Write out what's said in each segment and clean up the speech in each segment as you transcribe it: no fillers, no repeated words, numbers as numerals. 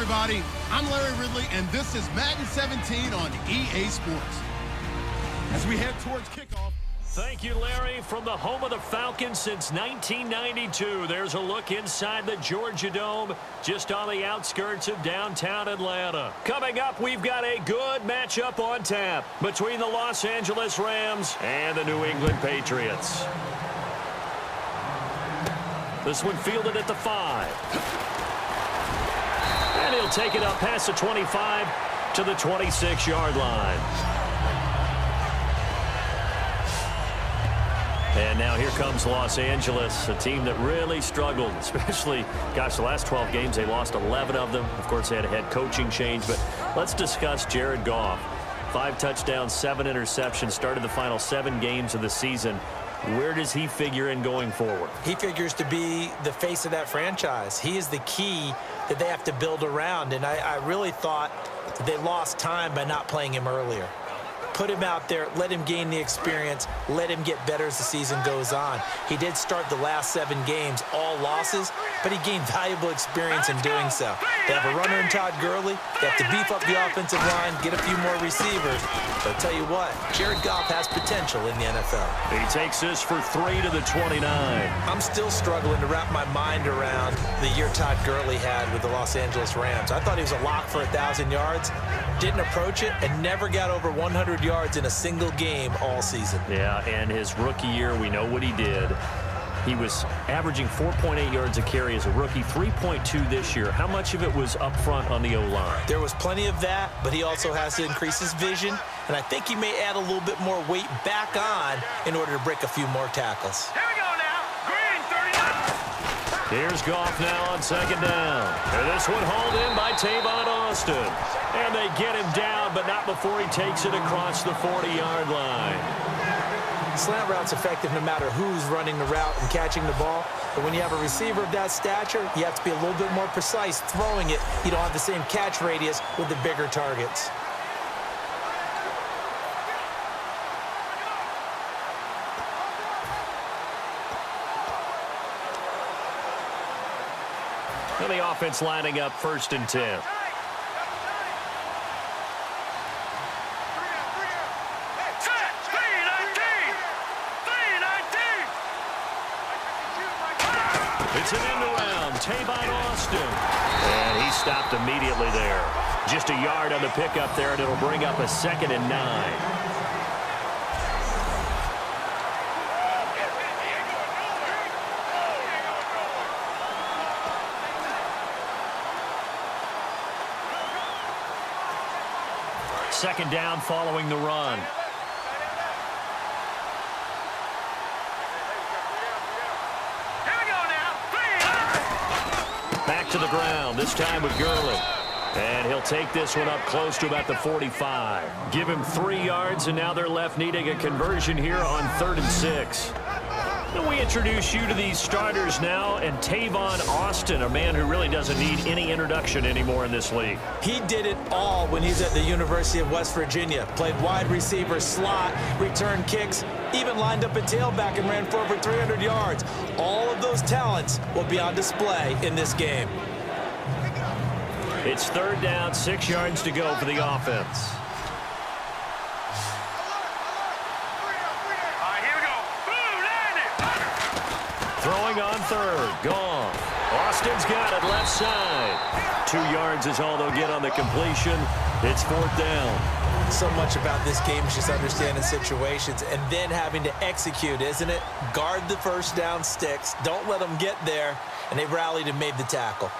everybody. I'm Larry Ridley, and this is Madden 17 on EA Sports. As we head towards kickoff. Thank you, Larry. From the home of the Falcons since 1992, there's a look inside the Georgia Dome, just on the outskirts of downtown Atlanta. Coming up, we've got a good matchup on tap between the Los Angeles Rams and the New England Patriots. This one fielded at the 5. And he'll take it up past the 25 to the 26-yard line. And now here comes Los Angeles, a team that really struggled, especially, gosh, the last 12 games, they lost 11 of them. Of course, they had a head coaching change, but let's discuss Jared Goff. 5 touchdowns, 7 interceptions, started the final 7 games of the season. Where does he figure in going forward? He figures to be the face of that franchise. He is the key that they have to build around, and I really thought that they lost time by not playing him earlier. Put him out there, let him gain the experience, let him get better as the season goes on. He did start the last 7 games, all losses, but he gained valuable experience in doing so. They have a runner in Todd Gurley. They have to beef up the offensive line, get a few more receivers. But I'll tell you what, Jared Goff has potential in the NFL. He takes this for 3 to the 29. I'm still struggling to wrap my mind around the year Todd Gurley had with the Los Angeles Rams. I thought he was a lock for 1,000 yards, didn't approach it, and never got over 100 yards in a single game all season. Yeah, and his rookie year, we know what he did. He was averaging 4.8 yards a carry as a rookie, 3.2 this year. How much of it was up front on the O-line? There was plenty of that, but he also has to increase his vision, and I think he may add a little bit more weight back on in order to break a few more tackles. Here we go now. Green, 39. Here's Goff now on 2nd down. And this one hauled in by Tavon Austin. And they get him down, but not before he takes it across the 40-yard line. Slant route's effective no matter who's running the route and catching the ball. But when you have a receiver of that stature, you have to be a little bit more precise throwing it. You don't have the same catch radius with the bigger targets. And the offense lining up 1st and 10. It's an end around, Tavon Austin. And he stopped immediately there. Just a yard on the pickup there, and it'll bring up a 2nd and 9. Second down following the run. Back to the ground, this time with Gurley. And he'll take this one up close to about the 45. Give him 3 yards, and now they're left needing a conversion here on 3rd and 6. And we introduce you to these starters now, and Tavon Austin, a man who really doesn't need any introduction anymore in this league. He did it all when he's at the University of West Virginia. Played wide receiver, slot, returned kicks, even lined up a tailback and ran for over 300 yards. All of those talents will be on display in this game. It's 3rd down, 6 yards to go for the offense. Throwing on 3rd, gone. Austin's got it left side. 2 yards is all they'll get on the completion. It's 4th down. So much about this game is just understanding situations and then having to execute, isn't it? Guard the 1st down sticks. Don't let them get there. And they rallied and made the tackle.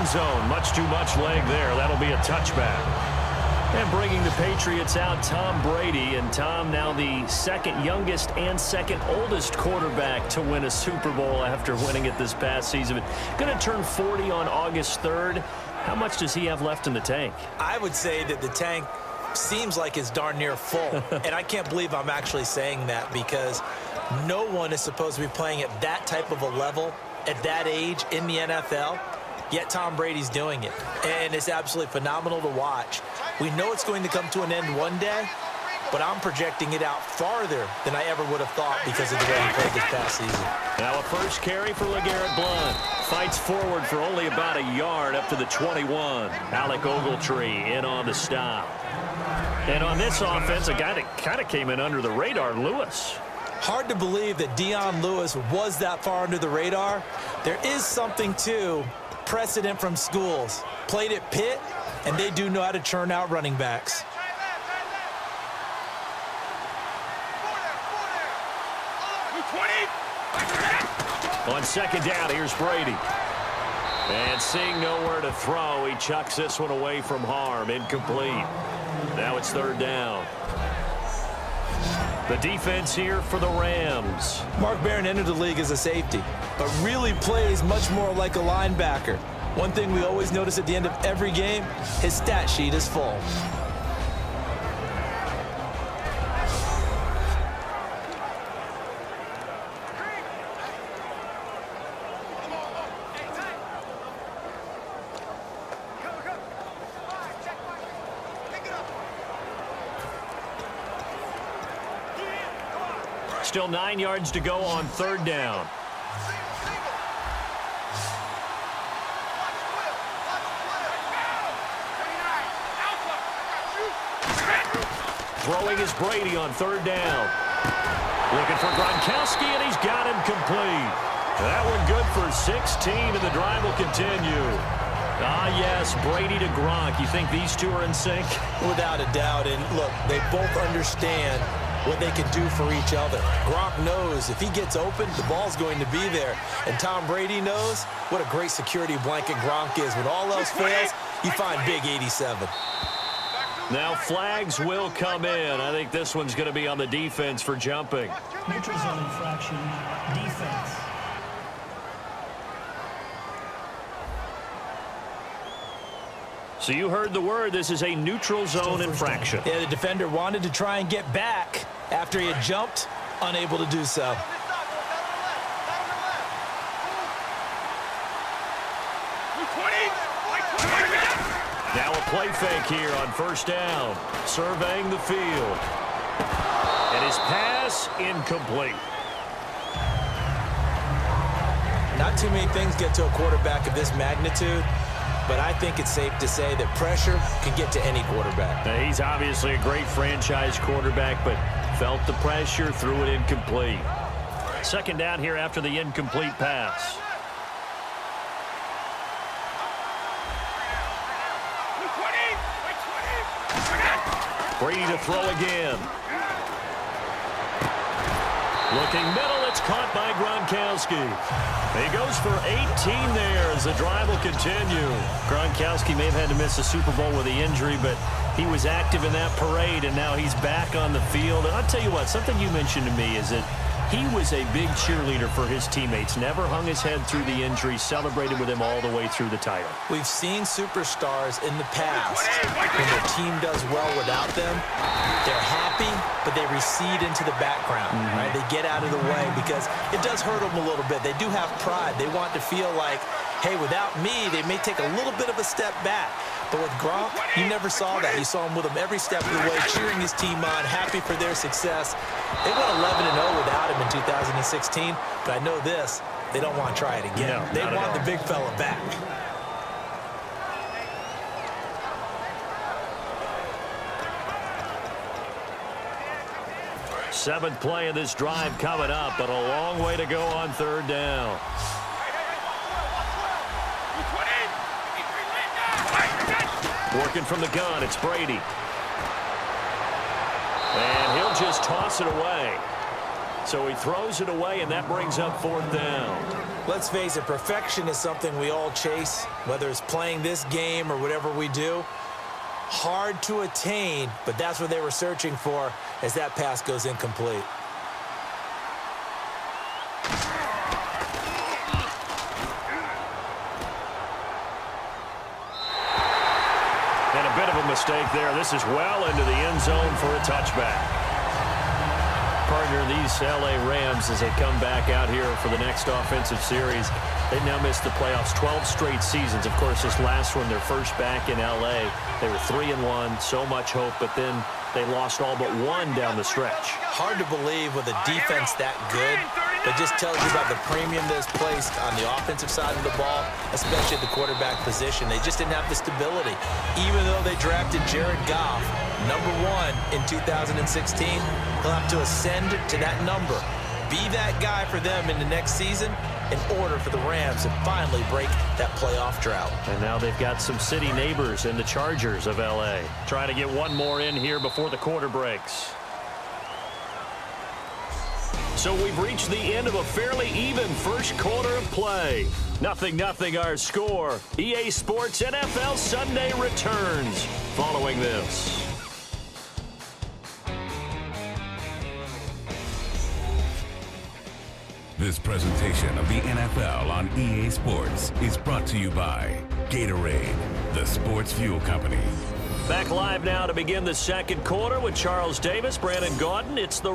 Zone. Much too much leg there. That'll be a touchback. And bringing the Patriots out, Tom Brady. And Tom, now the 2nd youngest and 2nd oldest quarterback to win a Super Bowl after winning it this past season. Going to turn 40 on August 3rd. How much does he have left in the tank? I would say that the tank seems like it's darn near full. And I can't believe I'm actually saying that, because no one is supposed to be playing at that type of a level at that age in the NFL, yet Tom Brady's doing it. And it's absolutely phenomenal to watch. We know it's going to come to an end one day, but I'm projecting it out farther than I ever would have thought because of the way he played this past season. Now a first carry for LeGarrette Blount. Fights forward for only about a yard up to the 21. Alec Ogletree in on the stop. And on this offense, a guy that kind of came in under the radar, Lewis. Hard to believe that Dion Lewis was that far under the radar. There is something to precedent from schools. Played at Pitt, and they do know how to churn out running backs. On second down, here's Brady. And seeing nowhere to throw, he chucks this one away from harm. Incomplete. Now it's third down. The defense here for the Rams. Mark Barron entered the league as a safety, but really plays much more like a linebacker. One thing we always notice at the end of every game, his stat sheet is full. Still 9 yards to go on third down. Throwing is Brady on third down. Looking for Gronkowski, and he's got him complete. That one good for 16, and the drive will continue. Ah, yes, Brady to Gronk. You think these two are in sync? Without a doubt, and look, they both understand what they can do for each other. Gronk knows if he gets open, the ball's going to be there. And Tom Brady knows what a great security blanket Gronk is. When all else fails, you find big 87. Now flags will come in. I think this one's going to be on the defense for jumping. Neutral zone infraction, defense. So you heard the word. This is a neutral zone infraction. Yeah, the defender wanted to try and get back after he had jumped, unable to do so. Now a play fake here on first down. Surveying the field. And his pass incomplete. Not too many things get to a quarterback of this magnitude, but I think it's safe to say that pressure can get to any quarterback. Now, he's obviously a great franchise quarterback, but felt the pressure, threw it incomplete. Second down here after the incomplete pass. Brady to throw again. Looking middle, it's caught by Gronkowski. He goes for 18 there as the drive will continue. Gronkowski may have had to miss the Super Bowl with the injury, but he was active in that parade, and now he's back on the field. And I'll tell you what, something you mentioned to me is that he was a big cheerleader for his teammates, never hung his head through the injury, celebrated with him all the way through the title. We've seen superstars in the past, when their team does well without them, they're happy, but they recede into the background. Right? They get out of the way because it does hurt them a little bit. They do have pride. They want to feel like, hey, without me, they may take a little bit of a step back. But with Gronk, you never saw that. You saw him with him every step of the way, cheering his team on, happy for their success. They went 11-0 without him in 2016, but I know this, they don't want to try it again. No, they want the big fella back. Seventh play of this drive coming up, but a long way to go on third down. Working from the gun, it's Brady. And he'll just toss it away. So he throws it away, and that brings up fourth down. Let's face it, perfection is something we all chase, whether it's playing this game or whatever we do. Hard to attain, but that's what they were searching for as that pass goes incomplete. And a bit of a mistake there. This is well into the end zone for a touchback. Partner, these LA Rams, as they come back out here for the next offensive series, they've now missed the playoffs 12 straight seasons. Of course, this last one, their first back in LA. They were 3-1, so much hope, but then they lost all but one down the stretch. Hard to believe with a defense that good, but just tells you about the premium that's placed on the offensive side of the ball, especially at the quarterback position. They just didn't have the stability. Even though they drafted Jared Goff, #1 in 2016, he'll have to ascend to that number. Be that guy for them in the next season in order for the Rams to finally break that playoff drought. And now they've got some city neighbors in the Chargers of LA. Trying to get one more in here before the quarter breaks. So we've reached the end of a fairly even first quarter of play. 0-0 our score. EA Sports NFL Sunday returns following this. This presentation of the NFL on EA Sports is brought to you by Gatorade, the sports fuel company. Back live now to begin the second quarter with Charles Davis, Brandon Gaudin. It's the